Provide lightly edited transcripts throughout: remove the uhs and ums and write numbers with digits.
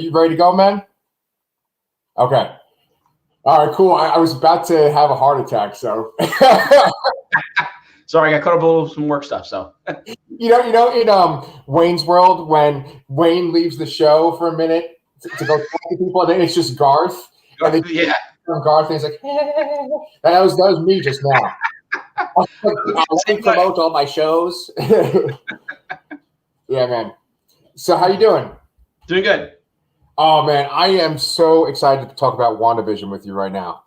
You ready to go, man? Okay. All right, cool. I was about to have a heart attack, so. Sorry, I got caught up with some work stuff. So. In Wayne's World, when Wayne leaves the show for a minute to go talk to people, and then it's just Garth. And they Garth, and he's like, hey. That was me just now. Let me promote all my shows. Yeah, man. So how you doing? Doing good. Oh, man, I am so excited to talk about WandaVision with you right now.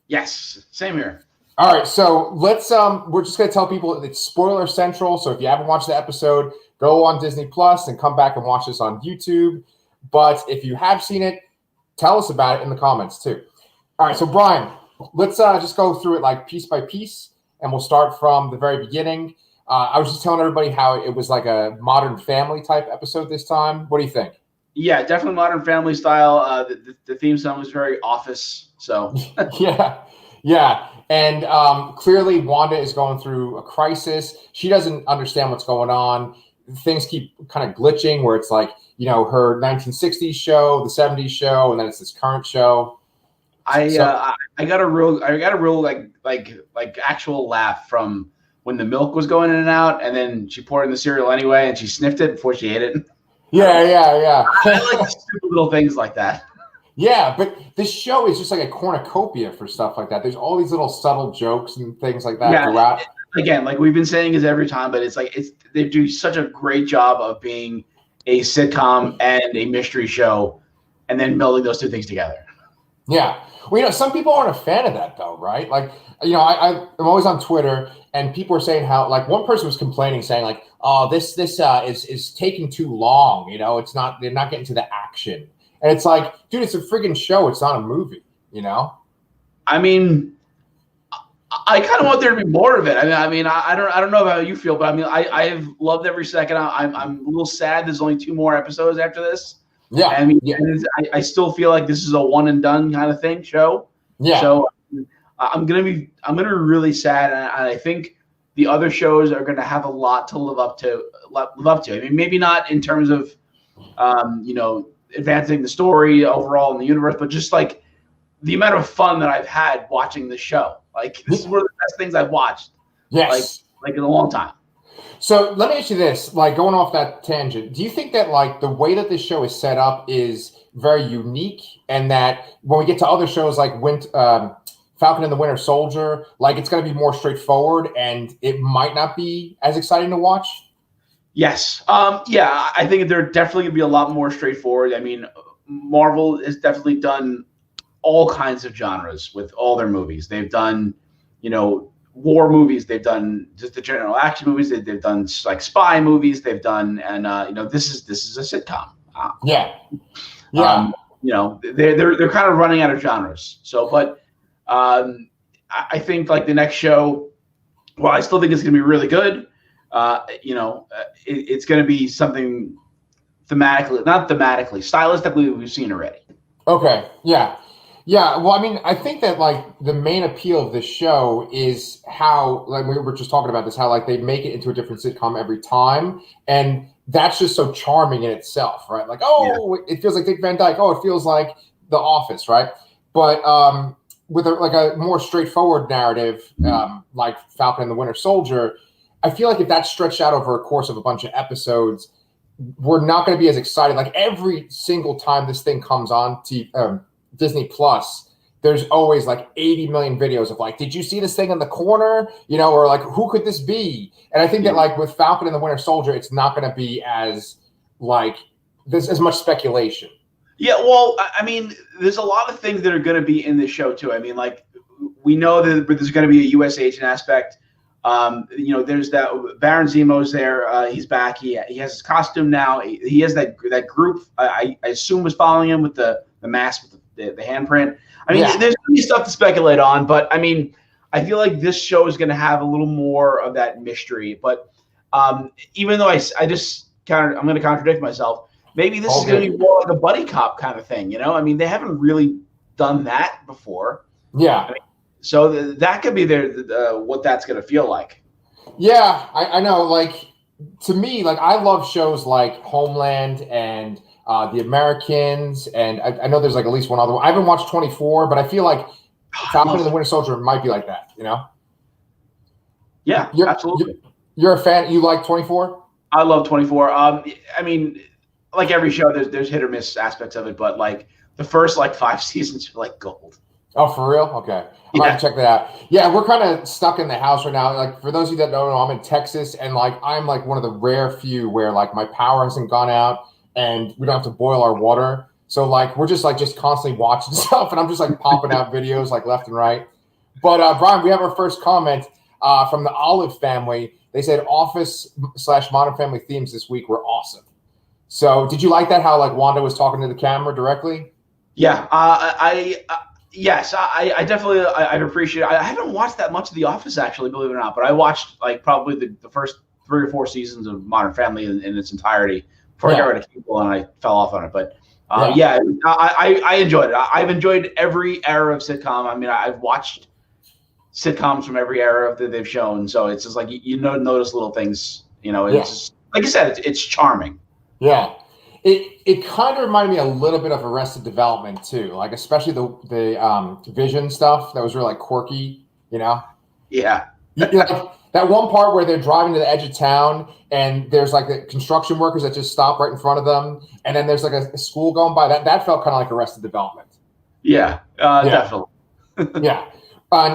Yes, same here. All right, so let's we're just gonna tell people it's spoiler central. So if you haven't watched the episode, go on Disney Plus and come back and watch this on YouTube. But if you have seen it, tell us about it in the comments too. All right, so Brian, let's just go through it like piece by piece, and we'll start from the very beginning. I was just telling everybody how it was like a Modern Family type episode this time. What do you think? Yeah, definitely Modern Family style. The theme song was very Office. So yeah. And clearly Wanda is going through a crisis. She doesn't understand what's going on. Things keep kind of glitching where it's like, her 1960s show, the 70s show, and then it's this current show. I got a real like actual laugh from when the milk was going in and out, and then she poured in the cereal anyway, and she sniffed it before she ate it. Yeah. I like the stupid little things like that. Yeah, but this show is just like a cornucopia for stuff like that. There's all these little subtle jokes and things like that throughout. Again, like we've been saying is every time, but they do such a great job of being a sitcom and a mystery show, and then melding those two things together. Yeah. Well, some people aren't a fan of that though, right? Like, I'm always on Twitter, and people are saying how, like, one person was complaining, saying like, "Oh, this is taking too long. They're not getting to the action." And it's like, dude, it's a friggin' show. It's not a movie. I mean, I kind of want there to be more of it. I don't know how you feel, but I mean, I've loved every second. I'm a little sad. There's only 2 more episodes after this. Yeah. I still feel like this is a one and done kind of thing show. Yeah. So I'm gonna be really sad, and I think the other shows are gonna have a lot to live up to. I mean, maybe not in terms of, advancing the story overall in the universe, but just like the amount of fun that I've had watching the show. Like, this is one of the best things I've watched. Yes. Like in a long time. So let me ask you this, like, going off that tangent, do you think that like the way that this show is set up is very unique, and that when we get to other shows like Falcon and the Winter Soldier, like it's going to be more straightforward and it might not be as exciting to watch? Yes. I think they're definitely going to be a lot more straightforward. I mean, Marvel has definitely done all kinds of genres with all their movies. They've done, war movies. They've done just the general action movies. They've done like spy movies. They've done, and this is a sitcom. Yeah. They're kind of running out of genres. So, but I think like the next show, well, I still think it's going to be really good. It's going to be something stylistically we've seen already. Okay. Yeah. Well, I mean, I think that like the main appeal of this show is how, like we were just talking about this, how like they make it into a different sitcom every time. And that's just so charming in itself, right? Like, It feels like Dick Van Dyke. Oh, it feels like The Office, right? But with a more straightforward narrative, like Falcon and the Winter Soldier, I feel like if that's stretched out over a course of a bunch of episodes, we're not going to be as excited. Like every single time this thing comes on Disney Plus, there's always like 80 million videos of like, did you see this thing in the corner? Or like, who could this be? And I think that like with Falcon and the Winter Soldier, it's not going to be as like there's as much speculation. Yeah, well, I mean, there's a lot of things that are going to be in this show too. I mean, like we know that there's going to be a U.S. agent aspect. There's that Baron Zemo's there. He's back. He has his costume now. He has that group. I assume was following him with the mask with the handprint. I mean, there's going to be stuff to speculate on, but I mean, I feel like this show is going to have a little more of that mystery. But even though I'm going to contradict myself. Maybe this is going to be more like a buddy cop kind of thing. I mean, they haven't really done that before. Yeah. I mean, so that could be what that's going to feel like. Yeah, I know. Like, to me, like I love shows like Homeland and The Americans, and I know there's like at least one other one. I haven't watched 24, but I feel like Falcon and the Winter Soldier might be like that, you know? Yeah, absolutely. You're a fan. You like 24? I love 24. I mean, like every show, there's hit or miss aspects of it, but like the first like 5 seasons are like gold. Oh, for real? Okay. I'm going to check that out. Yeah, we're kind of stuck in the house right now. Like, for those of you that don't know, I'm in Texas, and like I'm like one of the rare few where like my power hasn't gone out and we don't have to boil our water. So like we're just constantly watching stuff, and I'm just like popping out videos like left and right. But Brian, we have our first comment from the Olive family. They said Office/Modern Family themes this week were awesome. So did you like that? How like Wanda was talking to the camera directly? Yeah, yes, I definitely I appreciate it. I haven't watched that much of The Office, actually, believe it or not, but I watched like probably the first 3 or 4 seasons of Modern Family in its entirety before I got rid of cable and I fell off on it. But I enjoyed it. I've enjoyed every era of sitcom. I mean, I've watched sitcoms from every era that they've shown, so it's just like you notice little things. You know, it's just, like I said, it's charming. Yeah. It kind of reminded me a little bit of Arrested Development too, like especially the Vision stuff that was really like quirky, you know? Yeah. Like that one part where they're driving to the edge of town and there's like the construction workers that just stop right in front of them, and then there's like a school going by. That felt kind of like Arrested Development. Yeah, definitely. Yeah.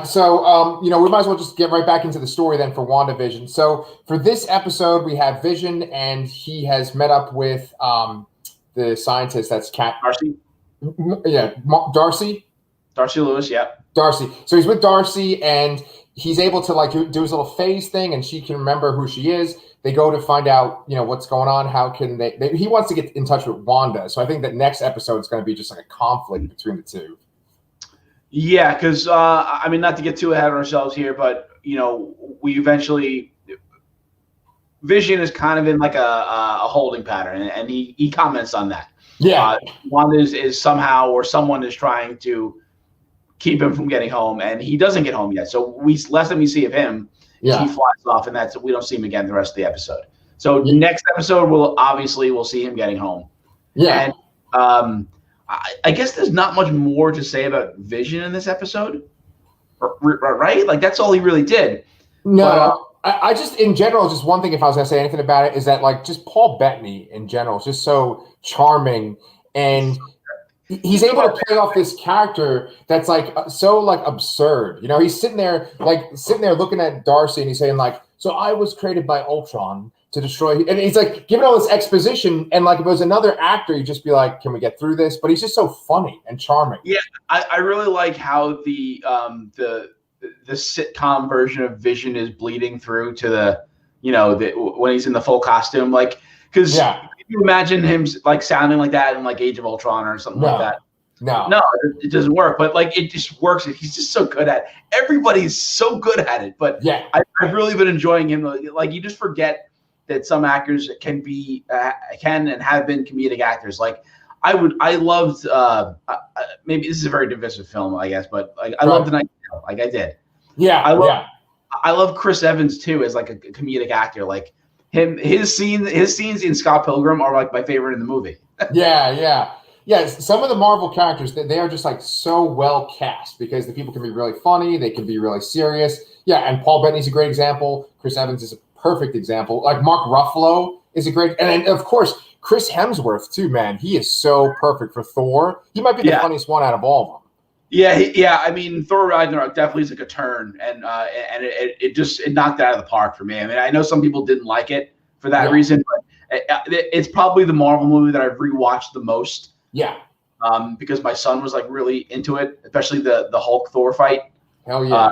So, we might as well just get right back into the story then for WandaVision. So for this episode, we have Vision, and he has met up with the scientist. That's Darcy. Yeah, Darcy. Darcy Lewis. Yeah. Darcy. So he's with Darcy, and he's able to like do his little phase thing, and she can remember who she is. They go to find out, what's going on. How can they? He wants to get in touch with Wanda. So I think that next episode is going to be just like a conflict between the two. Yeah, because I mean, not to get too ahead of ourselves here, but we eventually Vision is kind of in like a holding pattern, and he comments on that. Yeah, Wanda is somehow or someone is trying to keep him from getting home, and he doesn't get home yet. So last time we see of him, he flies off, and we don't see him again the rest of the episode. So next episode, we'll see him getting home. Yeah, and I guess there's not much more to say about Vision in this episode, right? Like that's all he really did. No, but, I just in general, just one thing, if I was going to say anything about it, is that like just Paul Bettany in general is just so charming, and he's able to play off this character that's like so like absurd. He's sitting there looking at Darcy, and he's saying like, "So I was created by Ultron to destroy," and he's like giving all this exposition, and like if it was another actor, you'd just be like, "Can we get through this?" But he's just so funny and charming. Yeah, I really like how the sitcom version of Vision is bleeding through to the when he's in the full costume, like because you imagine him like sounding like that in like Age of Ultron or something like that. No, it doesn't work. But like it just works. He's just so good at it. Everybody's so good at it. But I've really been enjoying him. Like you just forget that some actors can and have been comedic actors. Like I loved maybe this is a very divisive film, I guess, but like I loved The Nightingale, like I did. Yeah, I love Chris Evans too as like a comedic actor. Like his scenes in Scott Pilgrim are like my favorite in the movie. Yeah. Some of the Marvel characters, they are just like so well cast because the people can be really funny, they can be really serious. Yeah, and Paul Bettany's a great example. Chris Evans is a perfect example. Like Mark Ruffalo is a great, and of course Chris Hemsworth too. Man, he is so perfect for Thor. He might be the funniest one out of all of them. Yeah. I mean, Thor Ragnarok definitely is like a turn, and it knocked it out of the park for me. I mean, I know some people didn't like it for that reason, but it's probably the Marvel movie that I've rewatched the most. Yeah. Because my son was like really into it, especially the Hulk Thor fight. Hell yeah.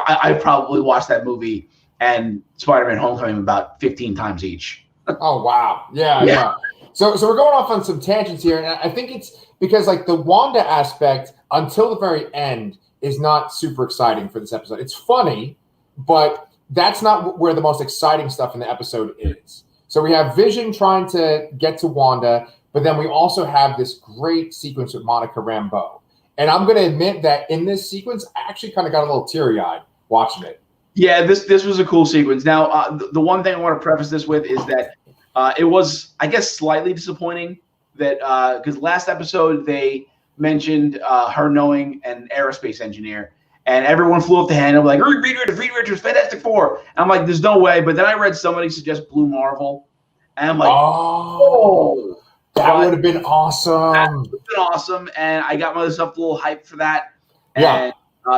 I probably watched that movie and Spider-Man Homecoming about 15 times each. Oh wow. Yeah. So we're going off on some tangents here, and I think it's because like the Wanda aspect until the very end is not super exciting for this episode. It's funny, but that's not where the most exciting stuff in the episode is. So we have Vision trying to get to Wanda, but then we also have this great sequence with Monica Rambeau. And I'm going to admit that in this sequence, I actually kind of got a little teary-eyed watching it. Yeah, this was a cool sequence. Now, the one thing I want to preface this with is that It was, I guess, slightly disappointing that because last episode they mentioned her knowing an aerospace engineer, and everyone flew up the handle like Reed Richards, Fantastic Four. And I'm like, there's no way. But then I read somebody suggest Blue Marvel, and I'm like, oh, that would have been awesome. That would have been awesome, and I got myself a little hyped for that. Yeah. And,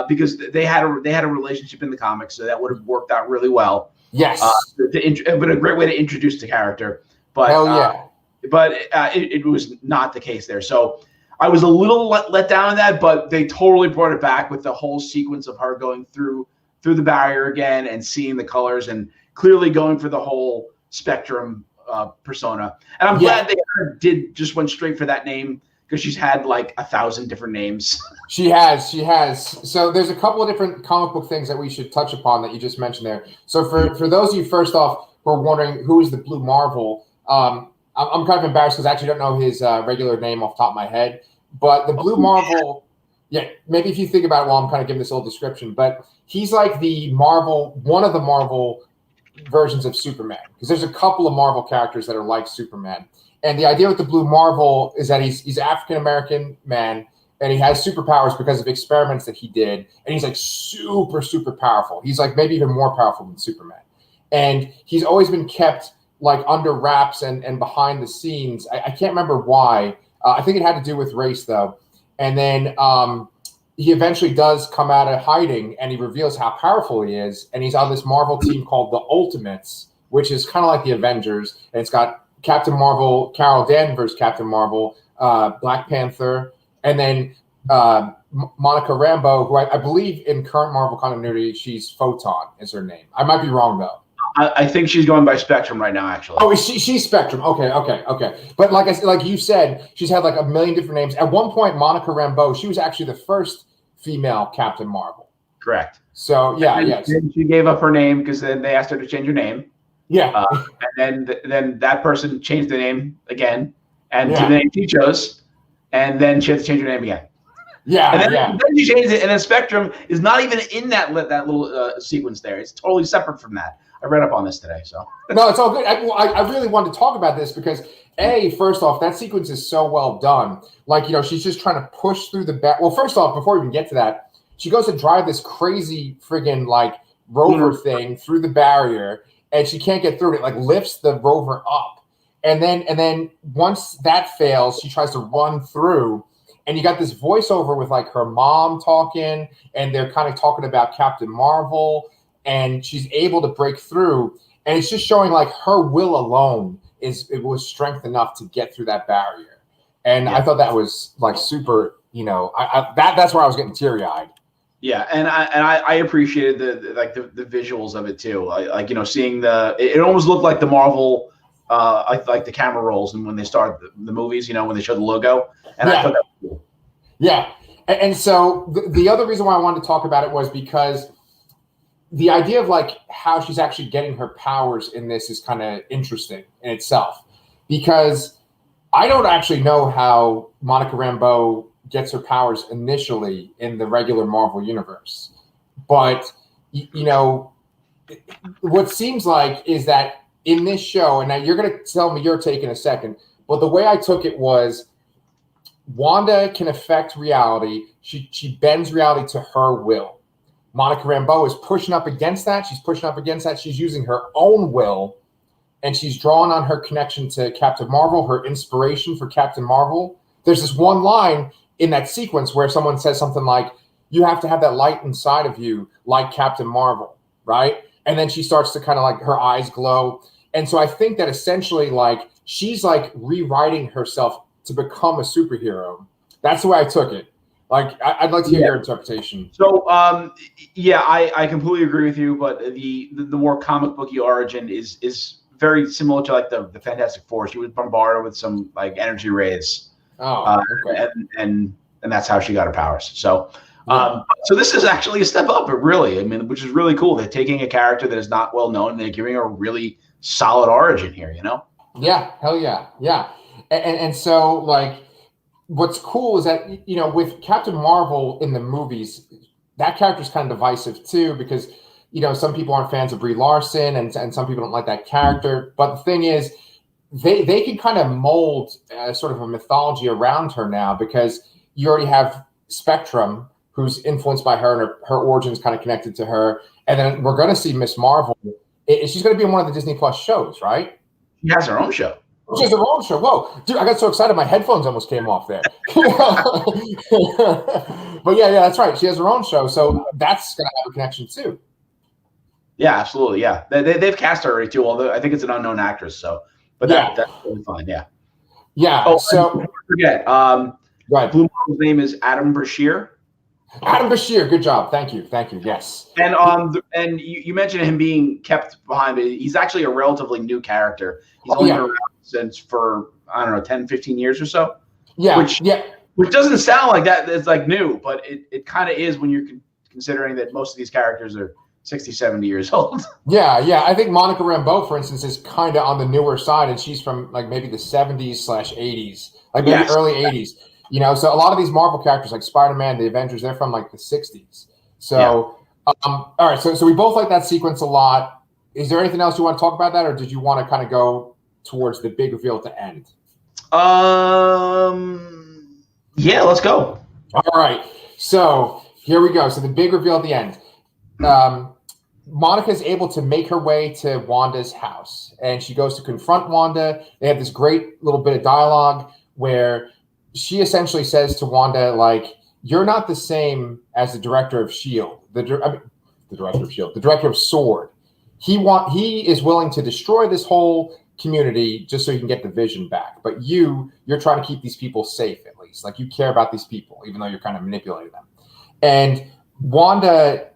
because they had a relationship in the comics, so that would have worked out really well. Yes, it would been a great way to introduce the character. But hell yeah. It was not the case there. So I was a little let down in that, but they totally brought it back with the whole sequence of her going through the barrier again and seeing the colors and clearly going for the whole Spectrum persona. And I'm glad they went straight for that name because she's had like 1,000 different names. She has. So there's a couple of different comic book things that we should touch upon that you just mentioned there. So for those of you, first off, who are wondering who is the Blue Marvel, I'm kind of embarrassed because I actually don't know his regular name off the top of my head. But the Blue Marvel, maybe if you think about it while I'm kind of giving this little description, but he's like one of the Marvel versions of Superman, because there's a couple of Marvel characters that are like Superman. And the idea with the Blue Marvel is that he's African-American man, and he has superpowers because of experiments that he did. And he's like super, super powerful. He's like maybe even more powerful than Superman. And he's always been kept like under wraps and behind the scenes. I can't remember why. I think it had to do with race, though. And then he eventually does come out of hiding, and he reveals how powerful he is. And he's on this Marvel team called the Ultimates, which is kind of like the Avengers. And it's got Captain Marvel, Carol Danvers, Captain Marvel, Black Panther, and then Monica Rambeau, who I believe in current Marvel continuity, she's Photon is her name. I might be wrong, though. I think she's going by Spectrum right now, actually. Oh, she's Spectrum. Okay. But like you said, she's had like a million different names. At one point, Monica Rambeau, she was actually the first female Captain Marvel. Correct. So yeah. And she gave up her name because then they asked her to change her name. Yeah. And then that person changed the name again, and to the name she chose, and then she had to change her name again. Yeah. And then she changed it, and then Spectrum is not even in that little sequence there. It's totally separate from that. I read up on this today, so. No, it's all good. I really wanted to talk about this because, first off, that sequence is so well done. Like, she's just trying to push through the back. Well, first off, before we even get to that, she goes to drive this crazy friggin' like rover thing through the barrier, and she can't get through it. It like lifts the rover up, and then once that fails, she tries to run through, and you got this voiceover with like her mom talking, and they're kind of talking about Captain Marvel. And she's able to break through, and it's just showing like her will alone was strength enough to get through that barrier. And I thought that was like super, that's where I was getting teary eyed. Yeah, and I appreciated the visuals of it too. Like seeing it almost looked like the Marvel, like the camera rolls and when they start the movies, when they show the logo, and I thought that was cool. Yeah, and so the other reason why I wanted to talk about it was because the idea of like how she's actually getting her powers in this is kind of interesting in itself, because I don't actually know how Monica Rambeau gets her powers initially in the regular Marvel universe. But, what seems like is that in this show, and now you're going to tell me your take in a second, but the way I took it was Wanda can affect reality. She bends reality to her will. Monica Rambeau is pushing up against that. She's using her own will, and she's drawing on her connection to Captain Marvel, her inspiration for Captain Marvel. There's this one line in that sequence where someone says something like, you have to have that light inside of you like Captain Marvel, right? And then she starts to kind of like her eyes glow. And so I think that essentially like she's like rewriting herself to become a superhero. That's the way I took it. Like, I'd like to hear your interpretation. So, I completely agree with you. But the more comic booky origin is very similar to like the Fantastic Four. She was bombarded with some like energy rays, and that's how she got her powers. So, so this is actually a step up. But really, I mean, which is really cool. They're taking a character that is not well known and they're giving her a really solid origin here. Yeah, hell yeah. And so like. What's cool is that, with Captain Marvel in the movies, that character's kind of divisive too, because, some people aren't fans of Brie Larson and some people don't like that character. But the thing is, they can kind of mold sort of a mythology around her now, because you already have Spectrum, who's influenced by her, and her origins kind of connected to her. And then we're going to see Miss Marvel. She's going to be in one of the Disney Plus shows, right? She has her own show. She has her own show. Whoa, dude! I got so excited, my headphones almost came off there. But yeah, that's right. She has her own show, so that's going to have a connection too. Yeah, absolutely. Yeah, they've cast her already too. Although I think it's an unknown actress. So, but that's totally fine. Yeah. Yeah. Oh, so don't forget. Right. Blue Marvel's name is Adam Brashear. Adam Bashir, good job. Thank you. Yes. And you mentioned him being kept behind, but he's actually a relatively new character. He's only been around since for, I don't know, 10, 15 years or so. Yeah. Which doesn't sound like that. It's like new, but it kind of is when you're considering that most of these characters are 60, 70 years old. Yeah. I think Monica Rambeau, for instance, is kind of on the newer side, and she's from like maybe the 70s/80s, like maybe early 80s. You know, so a lot of these Marvel characters, like Spider-Man, the Avengers, they're from like the 60s. So, all right. So we both like that sequence a lot. Is there anything else you want to talk about that, or did you want to kind of go towards the big reveal at the end? Yeah, let's go. All right. So here we go. So the big reveal at the end. Monica is able to make her way to Wanda's house, and she goes to confront Wanda. They have this great little bit of dialogue where she essentially says to Wanda, like, you're not the same as the director of S.H.I.E.L.D., the director of S.H.I.E.L.D., the director of S.W.O.R.D. He is willing to destroy this whole community just so he can get the Vision back. But you're trying to keep these people safe, at least. Like, you care about these people, even though you're kind of manipulating them. And Wanda,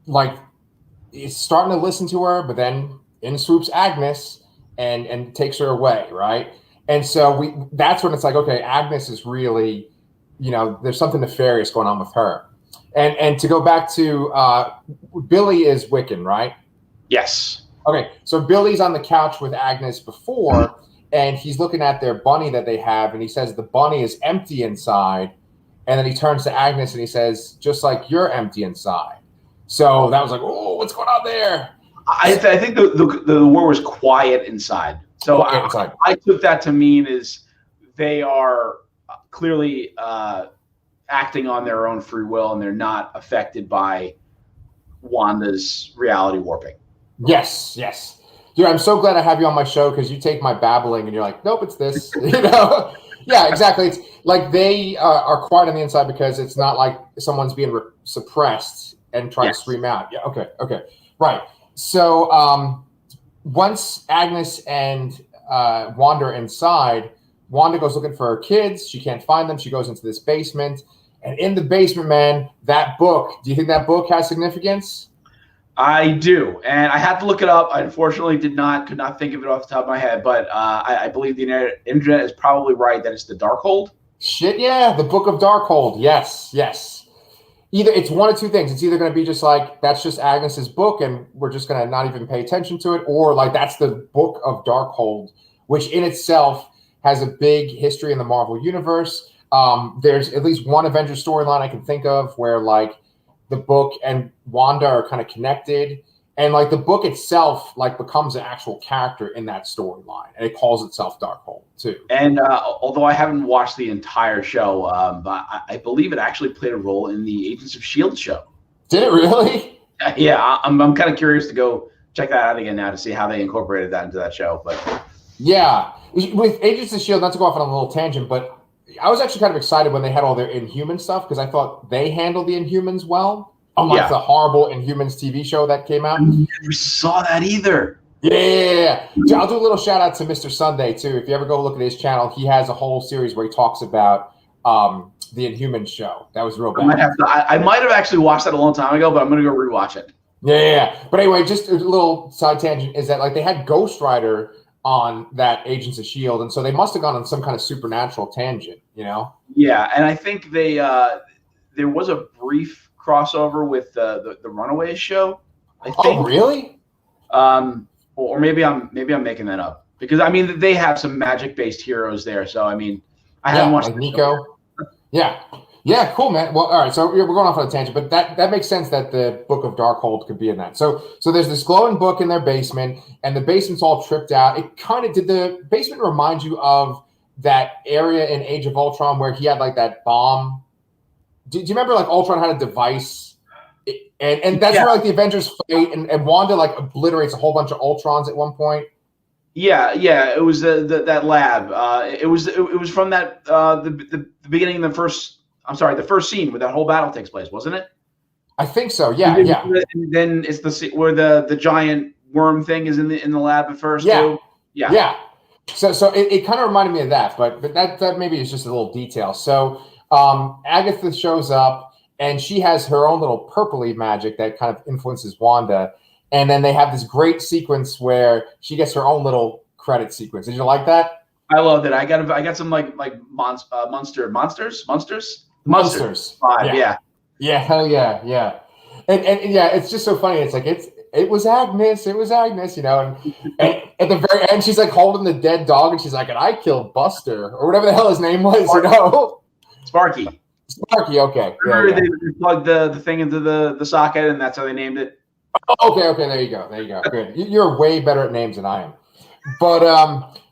like, is starting to listen to her, but then in swoops Agnes and takes her away, right? And so that's when it's like, okay, Agnes is really, there's something nefarious going on with her. And to go back to Billy is Wiccan, right? Yes. Okay, so Billy's on the couch with Agnes before, and he's looking at their bunny that they have, and he says the bunny is empty inside. And then he turns to Agnes and he says, just like you're empty inside. So that was like, oh, what's going on there? I think the word was quiet inside. So I took that to mean is they are clearly acting on their own free will, and they're not affected by Wanda's reality warping. Yes. Dude, I'm so glad I have you on my show, because you take my babbling and you're like, nope, it's this. Yeah, exactly. It's like they are quiet on the inside because it's not like someone's being suppressed and trying to scream out. Yeah, okay. Right. So once Agnes and Wanda are inside, Wanda goes looking for her kids. She can't find them. She goes into this basement. And in the basement, man, that book, do you think that book has significance? I do. And I had to look it up. I unfortunately could not think of it off the top of my head. But I believe the internet is probably right that it's the Darkhold. Shit, yeah. The Book of Darkhold. Yes. Either it's one of two things. It's either going to be just like, that's just Agnes's book and we're just going to not even pay attention to it. Or like, that's the Book of Darkhold, which in itself has a big history in the Marvel universe. There's at least one Avengers storyline I can think of where like the book and Wanda are kind of connected. And like the book itself like becomes an actual character in that storyline. And it calls itself Darkhold too. And although I haven't watched the entire show, I believe it actually played a role in the Agents of S.H.I.E.L.D. show. Did it really? Yeah, I'm kind of curious to go check that out again now to see how they incorporated that into that show. But yeah, with Agents of S.H.I.E.L.D., not to go off on a little tangent, but I was actually kind of excited when they had all their Inhuman stuff because I thought they handled the Inhumans well. Unlike the horrible Inhumans TV show that came out. I never saw that either. Yeah. I'll do a little shout out to Mr. Sunday too. If you ever go look at his channel, he has a whole series where he talks about the Inhumans show. That was real bad. I might have actually watched that a long time ago, but I'm going to go rewatch it. Yeah. But anyway, just a little side tangent is that like they had Ghost Rider on that Agents of S.H.I.E.L.D., and so they must have gone on some kind of supernatural tangent, Yeah, and I think they there was a brief crossover with the Runaways show, I think. Oh, really? Or maybe I'm making that up because I mean they have some magic based heroes there. So I mean I haven't watched like Nico. Yeah. Yeah, cool, man. Well, all right. So we're going off on a tangent, but that makes sense that the Book of Darkhold could be in that. So there's this glowing book in their basement, and the basement's all tripped out. It kind of did the basement remind you of that area in Age of Ultron where he had like that bomb. Do you remember like Ultron had a device, and that's Yeah. where like the Avengers fight, and Wanda like obliterates a whole bunch of Ultrons at one point. Yeah, yeah, it was that lab. It was from that the beginning of the first. I'm sorry, the first scene where that whole battle takes place, wasn't it? I think so. Yeah, And yeah, then it's where the giant worm thing is in the lab at first yeah, too. Yeah. yeah. So it kind of reminded me of that, but that maybe is just a little detail. So Agatha shows up and she has her own little purpley magic that kind of influences Wanda, and then they have this great sequence where she gets her own little credit sequence. Did you like that? I loved it. I got some like monsters. Monsters. Five, Yeah. yeah. Yeah, hell yeah, yeah. And yeah, it's just so funny. It's like it was Agnes, and at the very end she's like holding the dead dog and she's like, and I killed Buster or whatever the hell his name was, Sparky. Sparky, okay. Remember Yeah. they plugged the thing into the socket and that's how they named it? Okay, there you go. Good. You're way better at names than I am. But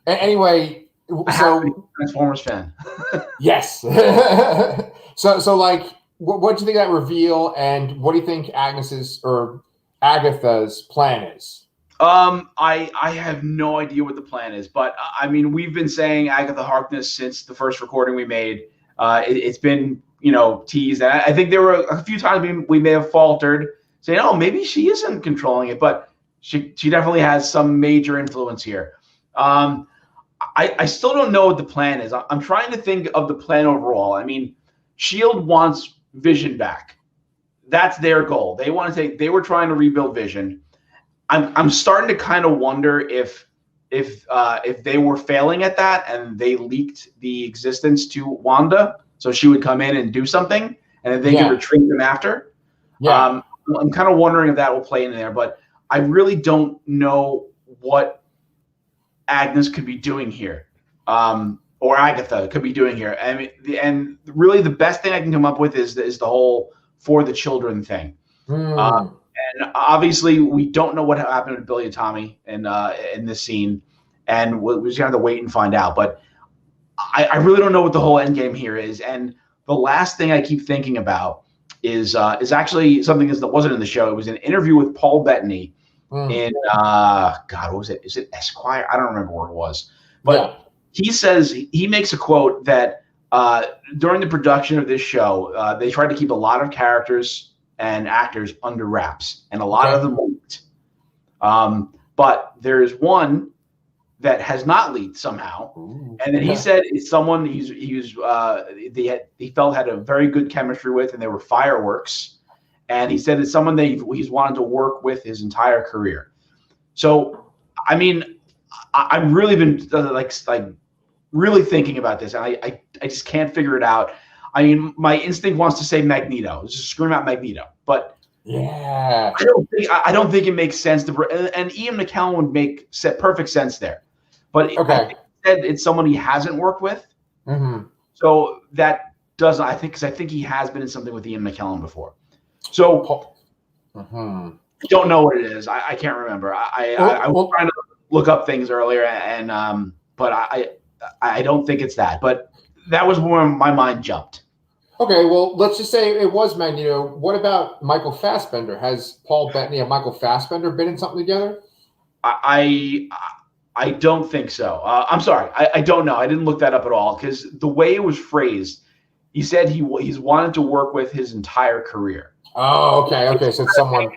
anyway, so Transformers fan. yes. so like what do you think of that reveal, and what do you think Agnes's or Agatha's plan is? I have no idea what the plan is, but I mean, we've been saying Agatha Harkness since the first recording we made. It's been, teased. And I think there were a few times we may have faltered, saying, oh, maybe she isn't controlling it, but she definitely has some major influence here. I still don't know what the plan is. I'm trying to think of the plan overall. I mean, S.H.I.E.L.D. wants Vision back. That's their goal. They were trying to rebuild Vision. I'm starting to kind of wonder if they were failing at that and they leaked the existence to Wanda so she would come in and do something and then they could retrieve them after. Yeah. I'm kind of wondering if that will play in there, but I really don't know what Agnes could be doing here, or Agatha could be doing here. I mean, and really the best thing I can come up with is the whole for the children thing. And obviously, we don't know what happened to Billy and Tommy in this scene, and we just have to wait and find out. But I really don't know what the whole end game here is. And the last thing I keep thinking about is actually something that wasn't in the show. It was an interview with Paul Bettany in God, what was it? Is it Esquire? I don't remember where it was. But he says he makes a quote that during the production of this show, they tried to keep a lot of characters and actors under wraps, and a lot of them leaked. But there's one that has not leaked somehow, and then he said it's someone he felt had a very good chemistry with, and they were fireworks. And he said it's someone that he's wanted to work with his entire career. So, I mean, I've really been like really thinking about this, and I just can't figure it out. I mean, my instinct wants to say Magneto, just scream out Magneto, but yeah, I don't think it makes sense to. And Ian McKellen would make perfect sense there, but I think it's someone he hasn't worked with, so that doesn't. I think he has been in something with Ian McKellen before, so I don't know what it is. I can't remember. I was trying to look up things earlier, and but I don't think it's that, but that was where my mind jumped. Okay, well, let's just say it was Magneto. What about Michael Fassbender? Has Paul Bettany and Michael Fassbender been in something together? I don't think so. I'm sorry. I don't know. I didn't look that up at all because the way it was phrased, he said he's wanted to work with his entire career. Oh, okay. So it's someone.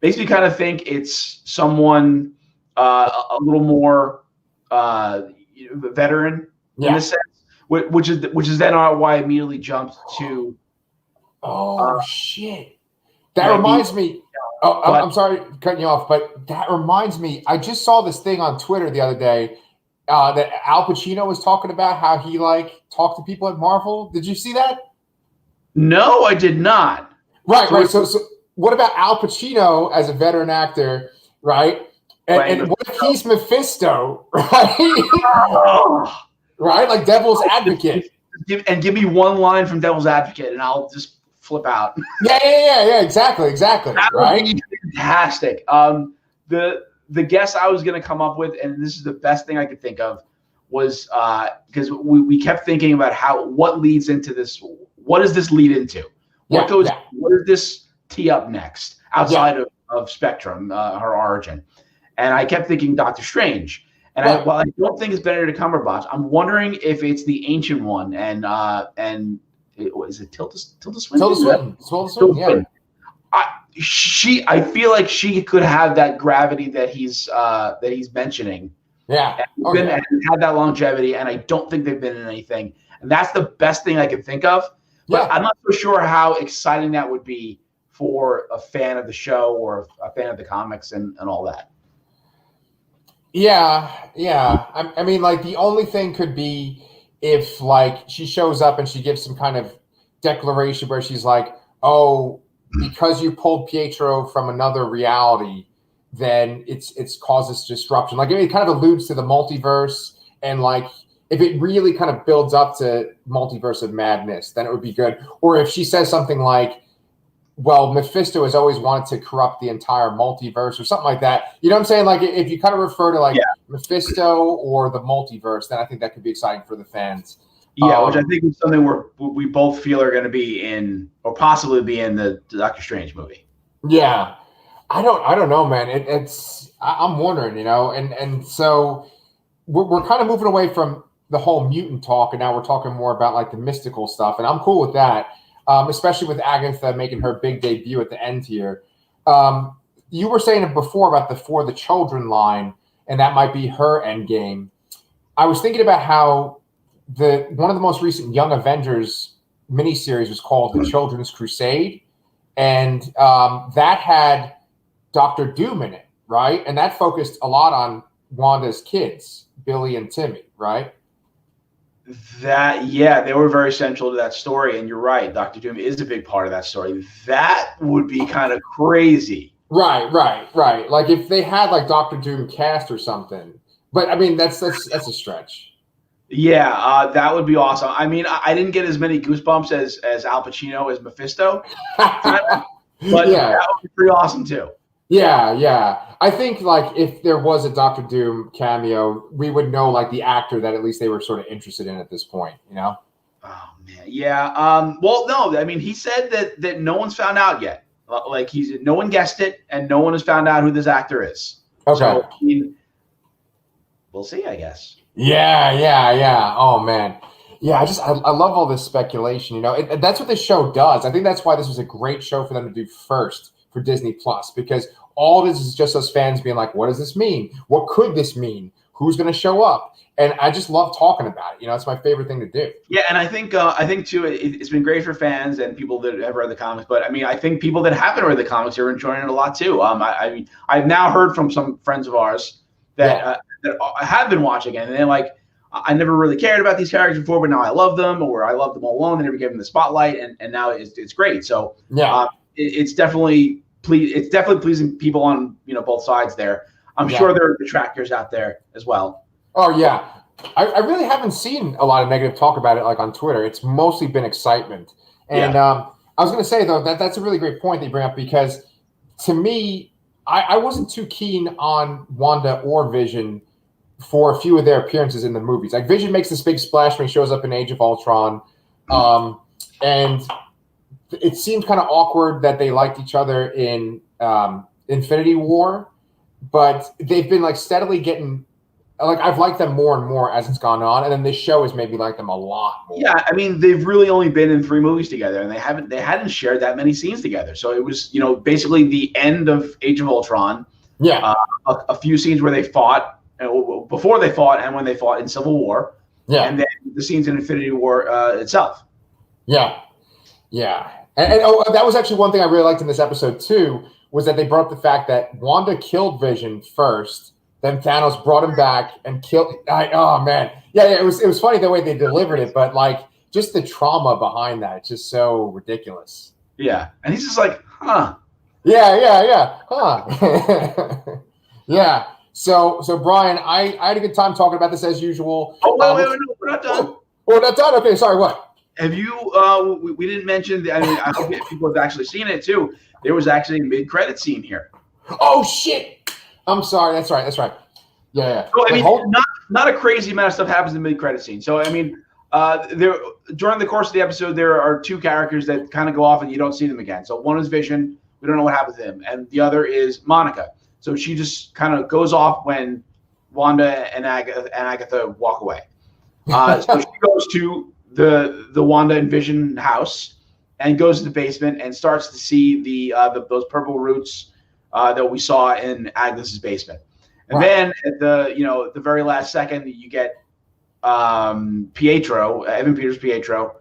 Makes me kind of think it's someone a little more veteran in a sense. Which is then why I immediately jumped to. Oh shit! That reminds me. I'm sorry cutting you off, but that reminds me. I just saw this thing on Twitter the other day that Al Pacino was talking about how he talked to people at Marvel. Did you see that? No, I did not. Right. So what about Al Pacino as a veteran actor, right? And what if he's Mephisto, right? Right, like Devil's Advocate. give me one line from Devil's Advocate, and I'll just flip out. Yeah. Exactly. That Right. would be fantastic. The guess I was going to come up with, and this is the best thing I could think of, was because we kept thinking about what leads into this. What does this lead into? What goes? Yeah. What does this tee up next outside of Spectrum, her origin? And I kept thinking Doctor Strange. And while I don't think it's Benedict Cumberbatch, I'm wondering if it's the Ancient One and is it Tilda Swinton? Tilda Swinton. Yeah. I feel like she could have that gravity that he's mentioning. Yeah. And had that longevity, and I don't think they've been in anything. And that's the best thing I can think of. But I'm not so sure how exciting that would be for a fan of the show or a fan of the comics and all that. Yeah. I mean, like, the only thing could be if, like, she shows up and she gives some kind of declaration where she's like, oh, because you pulled Pietro from another reality, then it's causes disruption. Like, it kind of alludes to the multiverse, and, like, if it really kind of builds up to Multiverse of Madness, then it would be good. Or if she says something like, well, Mephisto has always wanted to corrupt the entire multiverse or something like that. You know what I'm saying? Like, if you kind of refer to, like, Mephisto or the multiverse, then I think that could be exciting for the fans. Yeah, which I think is something we both feel are going to be in, or possibly be in, the Doctor Strange movie. Yeah. I don't know, man. I'm wondering, and so we're kind of moving away from the whole mutant talk, and now we're talking more about, like, the mystical stuff, and I'm cool with that. Especially with Agatha making her big debut at the end here. You were saying it before about the For the Children line, and that might be her end game. I was thinking about how one of the most recent Young Avengers miniseries was called The Children's Crusade, and that had Dr. Doom in it, right? And that focused a lot on Wanda's kids, Billy and Timmy, right? They were very central to that story, and you're right. Dr. Doom is a big part of that story. That would be kind of crazy. Right. Like, if they had, like, Dr. Doom cast or something, but I mean that's a stretch. Yeah, that would be awesome. I mean, I didn't get as many goosebumps as Al Pacino as Mephisto, but that would be pretty awesome too. Yeah. I think, like, if there was a Doctor Doom cameo, we would know, like, the actor that at least they were sort of interested in at this point, Oh, man. Yeah. Well, no, I mean, he said that no one's found out yet. Like, no one guessed it, and no one has found out who this actor is. Okay. So, I mean, we'll see, I guess. Yeah. Oh, man. Yeah, I love all this speculation, that's what this show does. I think that's why this was a great show for them to do first for Disney Plus, because all this is just us fans being like, what does this mean? What could this mean? Who's going to show up? And I just love talking about it. It's my favorite thing to do. Yeah, and I think too, it's been great for fans and people that have read the comics. But I mean, I think people that haven't read the comics are enjoying it a lot too. I've now heard from some friends of ours that have been watching it, and they're like, I never really cared about these characters before, but now I love them, or I love them all alone. They never gave them the spotlight, and now it's great. So it's definitely pleasing people on both sides there. I'm sure there are detractors out there as well. Oh yeah, I really haven't seen a lot of negative talk about it, like, on Twitter. It's mostly been excitement. And I was going to say, though, that's a really great point that you bring up, because to me, I wasn't too keen on Wanda or Vision for a few of their appearances in the movies. Like, Vision makes this big splash when he shows up in Age of Ultron, and it seemed kind of awkward that they liked each other in Infinity War, but they've been, like, steadily getting, like, I've liked them more and more as it's gone on, and then this show has made me like them a lot more. Yeah, I mean, they've really only been in 3 movies together, and they hadn't shared that many scenes together. So it was, basically the end of Age of Ultron. Yeah, a few scenes where they fought, before they fought, and when they fought in Civil War. Yeah, and then the scenes in Infinity War itself. Yeah. And that was actually one thing I really liked in this episode too, was that they brought up the fact that Wanda killed Vision first, then Thanos brought him back and killed. Oh man, yeah. It was funny the way they delivered it, but, like, just the trauma behind that, it's just so ridiculous. Yeah, and he's just like, huh. Yeah, huh. Yeah. So Brian, I had a good time talking about this as usual. Oh wait, no, we're not done. Well, not done. Okay, sorry. What? Have you? We didn't mention. I mean, I hope people have actually seen it too. There was actually a mid-credit scene here. Oh shit! I'm sorry. That's right. Yeah. So I mean, not a crazy amount of stuff happens in the mid-credit scene. So I mean, there during the course of the episode, there are two characters that kind of go off and you don't see them again. So one is Vision. We don't know what happened to him, and the other is Monica. So she just kind of goes off when Wanda and Agatha walk away. So she goes to the Wanda and Vision house and goes to the basement and starts to see those purple roots that we saw in Agnes's basement. And then at the very last second, you get Pietro, Evan Peters Pietro,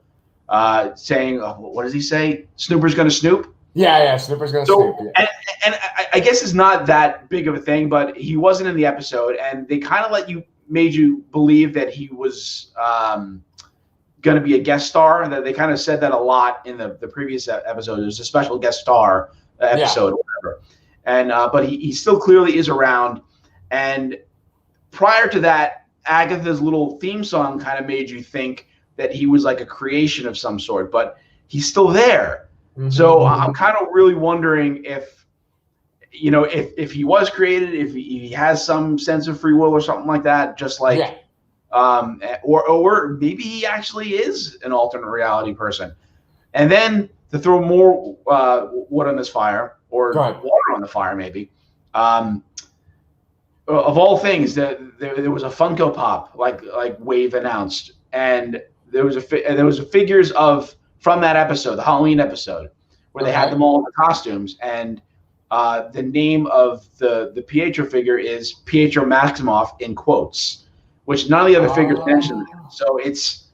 saying, what does he say? Snooper's going to snoop? Yeah, Snooper's going to snoop. Yeah. And I guess it's not that big of a thing, but he wasn't in the episode, and they kind of made you believe that he was going to be a guest star. That they kind of said that a lot in the previous episode. There's a special guest star episode, or whatever. And but he still clearly is around. And prior to that, Agatha's little theme song kind of made you think that he was like a creation of some sort, but he's still there. Mm-hmm. So I'm kind of really wondering if he was created, if he has some sense of free will or something like that, just like, or maybe he actually is an alternate reality person. And then to throw more wood on this fire, or water on the fire, maybe. Of all things, there was a Funko Pop like Wave announced, and there was figures from that episode, the Halloween episode, where they had them all in the costumes, and the name of the Pietro figure is Pietro Maximoff in quotes, which none of the other figures mentioned. So it's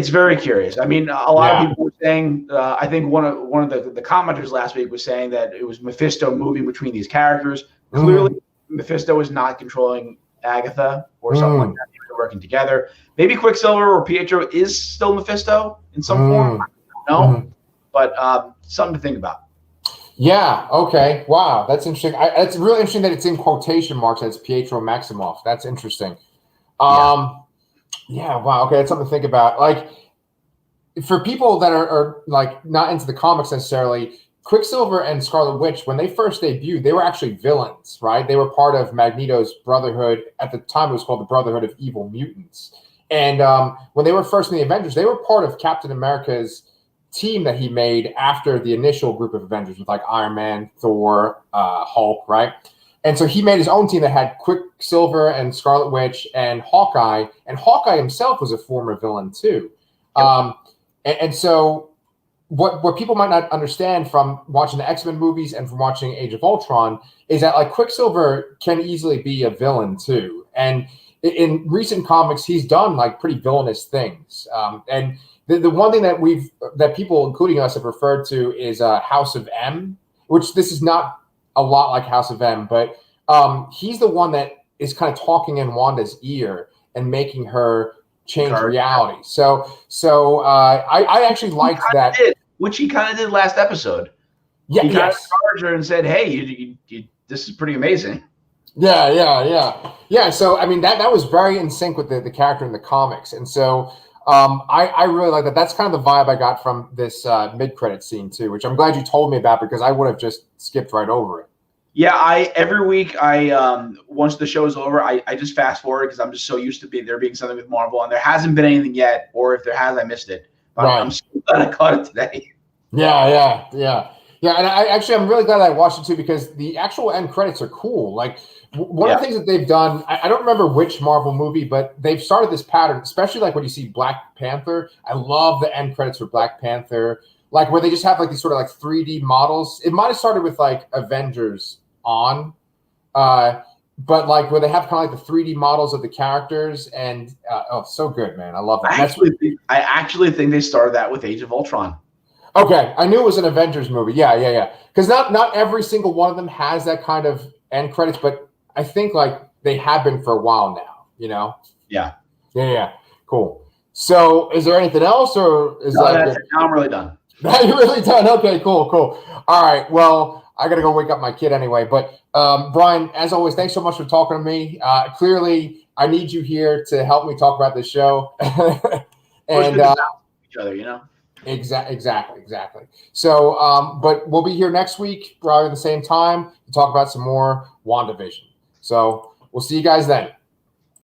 very curious. I mean, a lot of people were saying. I think one of the commenters last week was saying that it was Mephisto moving between these characters. Clearly, Mephisto is not controlling Agatha or something like that. They're working together. Maybe Quicksilver or Pietro is still Mephisto in some form. No, but something to think about. Yeah. Okay. Wow. That's interesting. It's really interesting that it's in quotation marks. That it's Pietro Maximoff. That's interesting. Yeah. Wow. Okay. That's something to think about. Like, for people that are like not into the comics necessarily, Quicksilver and Scarlet Witch, when they first debuted, they were actually villains, right? They were part of Magneto's Brotherhood. At the time, it was called the Brotherhood of Evil Mutants. And when they were first in the Avengers, they were part of Captain America's team that he made after the initial group of Avengers with like Iron Man, Thor, Hulk, right? And so he made his own team that had Quicksilver and Scarlet Witch and Hawkeye. And Hawkeye himself was a former villain too. Yep. And so what people might not understand from watching the X-Men movies and from watching Age of Ultron is that like Quicksilver can easily be a villain too. And in recent comics, he's done like pretty villainous things. And the one thing that people, including us, have referred to is House of M, which this is not a lot like House of M, but he's the one that is kind of talking in Wanda's ear and making her change reality. So I actually liked that. Which he kind of did last episode. Yeah, he kind of charged her and said, "Hey, you, this is pretty amazing." Yeah. So I mean, that was very in sync with the character in the comics, and so I really like that. That's kind of the vibe I got from this mid-credit scene too, which I'm glad you told me about because I would have just skipped right over it. Yeah, every week once the show is over, I just fast forward because I'm just so used to there being something with Marvel, and there hasn't been anything yet, or if there has, I missed it. But I'm so glad I caught it today. Yeah. And I'm really glad I watched it too because the actual end credits are cool. Like one of the things that they've done, I don't remember which Marvel movie, but they've started this pattern, especially like when you see Black Panther. I love the end credits for Black Panther, like where they just have like these sort of like 3D models. It might have started with like Avengers on, but like where they have kind of like the 3D models of the characters and so good, man. I love that. I actually think they started that with Age of Ultron. Okay, I knew it was an Avengers movie. Yeah. Because not every single one of them has that kind of end credits, but I think like they have been for a while now. You know? Yeah. Cool. So, is there anything else, or is now I'm really done. You're really done. Okay, cool. All right. Well, I got to go wake up my kid anyway. But Brian, as always, thanks so much for talking to me. Clearly, I need you here to help me talk about this show. And each other, Exactly. So, but we'll be here next week, probably at the same time, to talk about some more WandaVision. So we'll see you guys then.